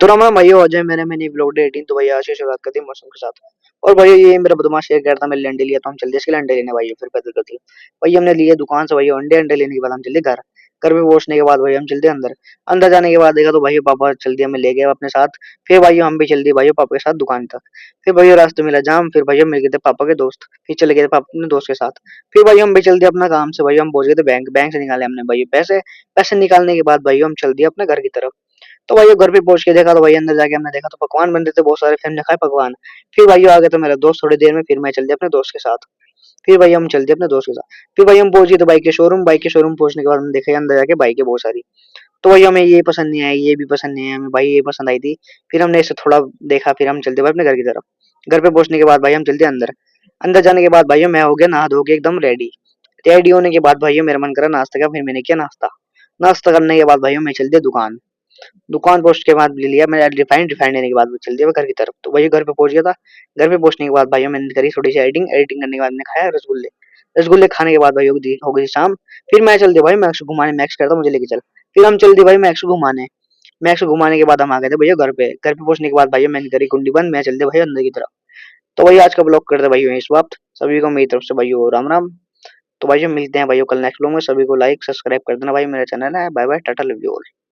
तो राम राम भैया, अजय मेरे में नहीं ब्लॉग डे 18। तो भैया आज से शुरुआत करती है मौसम के साथ। और भैया ये मेरा बदमाश शेयर करता, मैंने अंडे लिया तो हम चल दिए इसके लिए अंडे लेने भैया, फिर पैदल करते भैया हमने लिए दुकान से भैया अंडे। अंडे लेने के बाद हम चल दिए घर। घर पे पहुंचने के बाद भैया हम चल दिए अंदर। अंदर जाने के बाद देखा तो भैया पापा चल दिए, हमें ले गए अपने साथ। फिर भैया हम भी चल दिए भैया पापा के साथ दुकान तक। फिर भैया रास्ते मिला जाम, फिर भैया मिल गए थे पापा के दोस्त, फिर चले गए थे पापा अपने दोस्त के साथ। फिर भैया हम भी चल दिए अपना काम से, भैया हम पहुंच गए थे बैंक। बैंक से निकाले हमने भैया पैसे। पैसे निकालने के बाद भैया हम चल दिए अपने घर की तरफ। तो भाई घर पे पहुंच के देखा तो भाई अंदर जाके हमने देखा तो पकवान बन रहे थे बहुत सारे, फिर हमने खाए पकवान। फिर भाई आ गए तो मेरा दोस्त थोड़ी देर में, फिर मैं चल दिया अपने दोस्त के साथ। फिर भाई हम चल दिए अपने दोस्त के साथ। फिर भाई हम पहुंच गए तो बाइक के शोरूम। बाइक के शोरूम पहुंचने के बाद हमने देखा अंदर जाके बाइक है बहुत सारी। तो भाई हमें ये पसंद नहीं आई, ये भी पसंद नहीं आई, हमें भाई ये पसंद आई थी। फिर हमने इसे थोड़ा देखा, फिर हम चलते भाई अपने घर की तरफ। घर पे पहुंचने के बाद भाई हम चलते अंदर। अंदर जाने के बाद भाई मैं हो गया नहा धो के एकदम रेडी। रेडी होने के बाद भाई मेरा मन करा नाश्ता का, फिर मैंने किया नाश्ता। नाश्ता करने के बाद भाई मैं चल दिया दुकान। दुकान पहुंचने के बाद ले लिया मैंने रिफाइंड। रिफाइंड लेने के बाद चल दिया मैं घर की तरफ। तो वही घर पे पहुंच गया था। घर पे पहुंचने के बाद भाई मैंने करी थोड़ी सी एडिटिंग। एडिटिंग करने के बाद मैंने खाया रसगुल्ले। रसगुल्ले खाने के बाद भाई हो गई शाम। फिर मैं चल दिया भाई मैक्स को घुमाने। मैक्स कहता मुझे लेके चल। फिर हम चल दिए भाई मैक्स को घुमाने। मैक्स को घुमाने के बाद हम आ गए थे भैया घर पे। घर पे पहुंचने के बाद भाई मैंने करी कुंडी बंद, मैं चल दिया भाई अंदर की तरफ। तो भाई आज का ब्लॉग करते भाई यहीं समाप्त। सभी को मेरी तरफ से भाई राम राम। तो भाई मिलते हैं भाई कल नेक्स्ट ब्लॉग में। सभी को लाइक सब्सक्राइब कर देना भाई, मेरा चैनल है। Bye bye, tata, love you all.